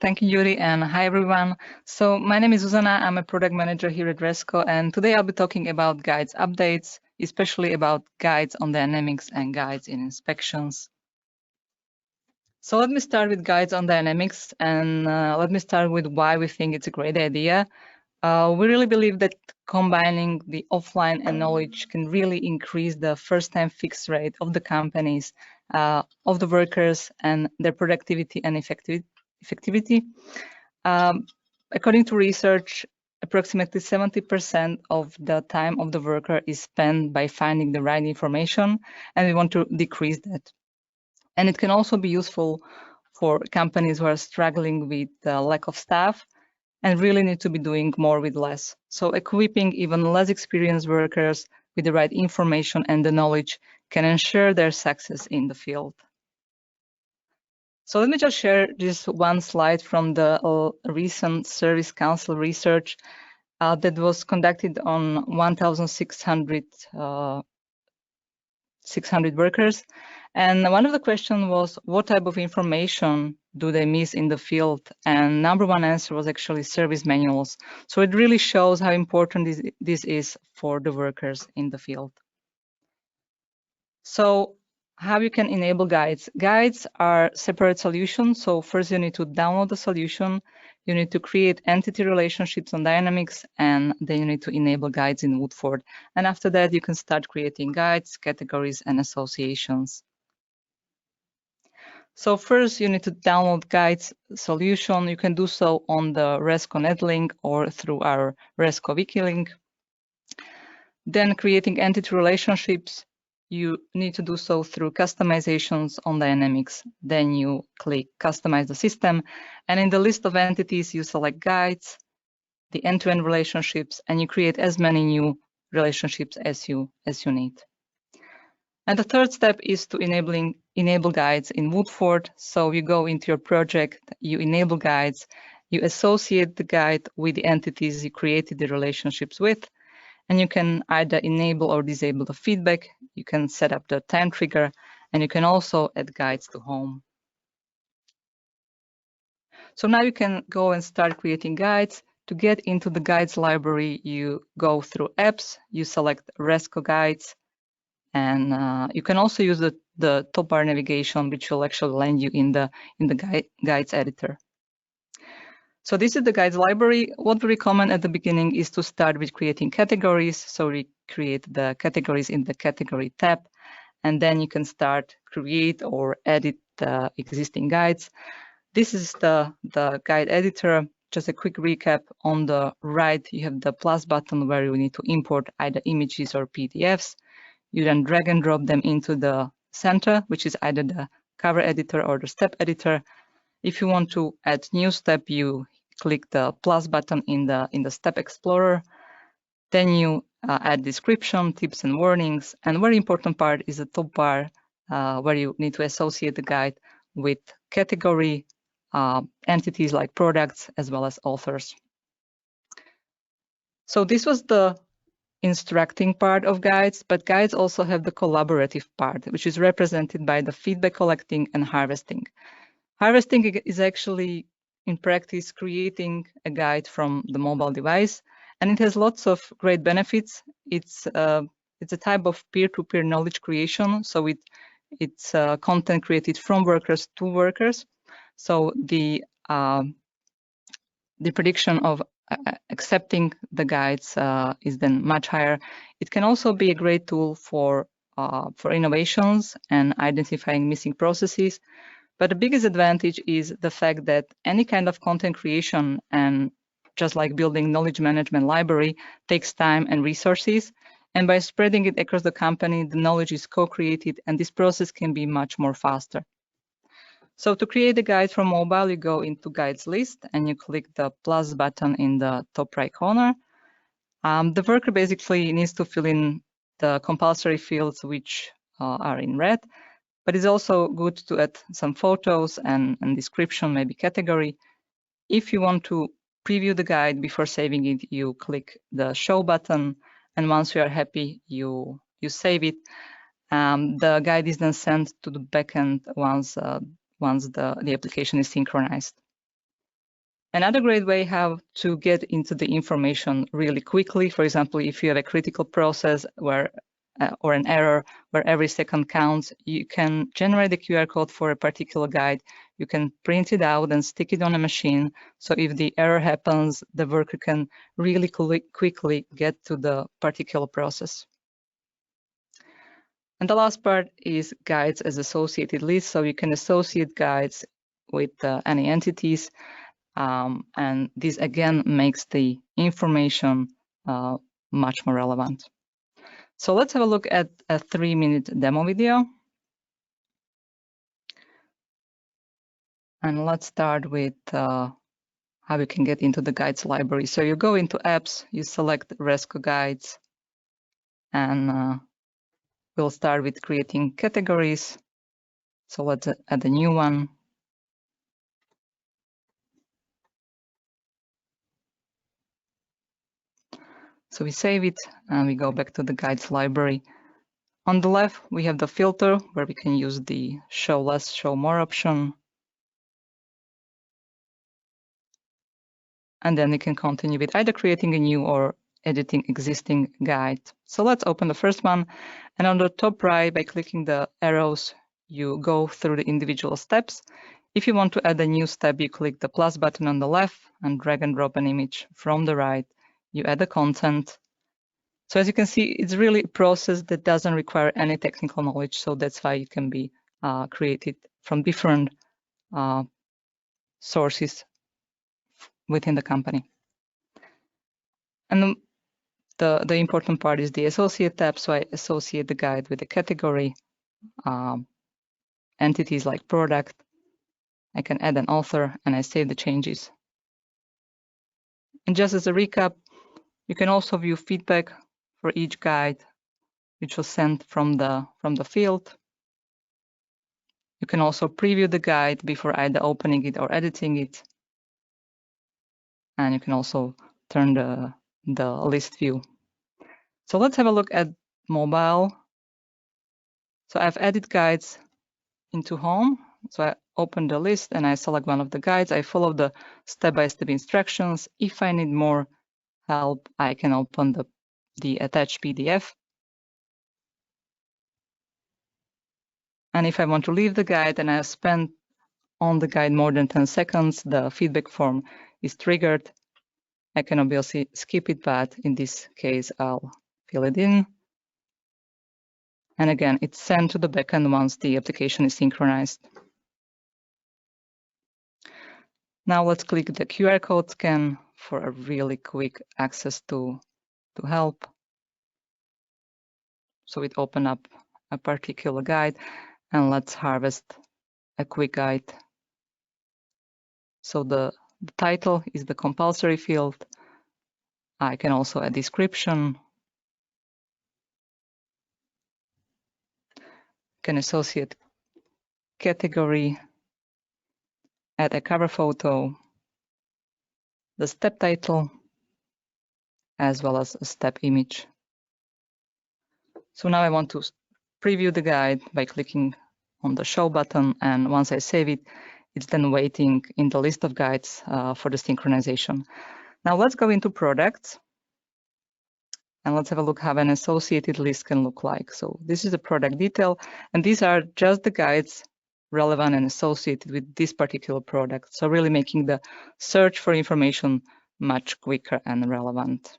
Thank you, Yuri, and hi, everyone. So my name is Zuzana. I'm a product manager here at Resco, and today I'll be talking about guides updates, especially about guides on dynamics and guides in inspections. So let me start with guides on dynamics, and let me start with why we think it's a great idea. We really believe that combining the offline and knowledge can really increase the first-time fix rate of the companies, of the workers, and their productivity and effectivity. According to research, approximately 70% of the time of the worker is spent by finding the right information, and we want to decrease that. And it can also be useful for companies who are struggling with the lack of staff and really need to be doing more with less. So equipping even less experienced workers with the right information and the knowledge can ensure their success in the field. So let me just share this one slide from the recent Service Council research that was conducted on 1,600 600 workers. And one of the questions was, what type of information do they miss in the field? And number one answer was actually service manuals. So it really shows how important this is for the workers in the field. So how you can enable guides. Guides are separate solutions. So first you need to download the solution. You need to create entity relationships on Dynamics, and then you need to enable guides in Woodford. And after that, you can start creating guides, categories, and associations. So first you need to download guides solution. You can do so on the Resco net link or through our Resco wiki link. Then creating entity relationships, you need to do so through customizations on Dynamics. Then you click Customize the system, and in the list of entities, you select guides, the end-to-end relationships, and you create as many new relationships as you need. And the third step is to enable guides in Woodford. So you go into your project, you enable guides, you associate the guide with the entities you created the relationships with, and you can either enable or disable the feedback. You can set up the time trigger, and you can also add guides to home. So now you can go and start creating guides. To get into the guides library, you go through apps, you select Resco guides, and you can also use the top bar navigation, which will actually land you in the guides editor. So this is the guides library. What we recommend at the beginning is to start with creating categories. So we create the categories in the category tab, and then you can start create or edit the existing guides. This is the guide editor. Just a quick recap. On the right, you have the plus button where you need to import either images or PDFs. You then drag and drop them into the center, which is either the cover editor or the step editor. If you want to add new step, you click the plus button in the step explorer. Then you add description, tips and warnings. And very important part is the top bar where you need to associate the guide with category entities like products as well as authors. So this was the instructing part of guides, but guides also have the collaborative part, which is represented by the feedback collecting and harvesting. Harvesting is actually, in practice, creating a guide from the mobile device, and it has lots of great benefits. It's a type of peer-to-peer knowledge creation, so it's content created from workers to workers. So the prediction of accepting the guides is then much higher. It can also be a great tool for innovations and identifying missing processes. But the biggest advantage is the fact that any kind of content creation, and just like building knowledge management library, takes time and resources. And by spreading it across the company, the knowledge is co-created, and this process can be much more faster. So to create a guide from mobile, you go into guides list and you click the plus button in the top right corner. The worker basically needs to fill in the compulsory fields which are in red, but it's also good to add some photos and description, maybe category. If you want to preview the guide before saving it, you click the show button, and once you are happy, you save it. The guide is then sent to the backend once the application is synchronized. Another great way how to get into the information really quickly, for example, if you have a critical process where or an error where every second counts, you can generate a QR code for a particular guide. You can print it out and stick it on a machine. So if the error happens, the worker can really quickly get to the particular process. And the last part is guides as associated lists. So you can associate guides with any entities. And this again makes the information much more relevant. So let's have a look at a 3-minute demo video. And let's start with how you can get into the guides library. So you go into apps, you select Resco guides, and we'll start with creating categories. So let's add a new one. So we save it and we go back to the guides library. On the left, we have the filter where we can use the show less, show more option. And then you can continue with either creating a new or editing existing guide. So let's open the first one. And on the top right, by clicking the arrows, you go through the individual steps. If you want to add a new step, you click the plus button on the left and drag and drop an image from the right. You add the content. So as you can see, it's really a process that doesn't require any technical knowledge. So that's why it can be created from different sources within the company. And the important part is the associate tab. So I associate the guide with the category, entities like product. I can add an author and I save the changes. And just as a recap, you can also view feedback for each guide, which was sent from the field. You can also preview the guide before either opening it or editing it. And you can also turn the list view. So let's have a look at mobile. So I've added guides into home. So I open the list and I select one of the guides. I follow the step-by-step instructions. If I need more help, I can open the attached PDF. And if I want to leave the guide and I have spent on the guide more than 10 seconds, the feedback form is triggered. I can obviously skip it, but in this case, I'll fill it in. And again, it's sent to the backend once the application is synchronized. Now let's click the QR code scan for a really quick access to help. So it opened up a particular guide, and let's harvest a quick guide. So the title is the compulsory field. I can also add description. Can associate category, add a cover photo, the step title, as well as a step image. So now I want to preview the guide by clicking on the show button, and once I save it, it's then waiting in the list of guides for the synchronization. Now let's go into products and let's have a look how an associated list can look like. So this is the product detail, and these are just the guides relevant and associated with this particular product. So really making the search for information much quicker and relevant.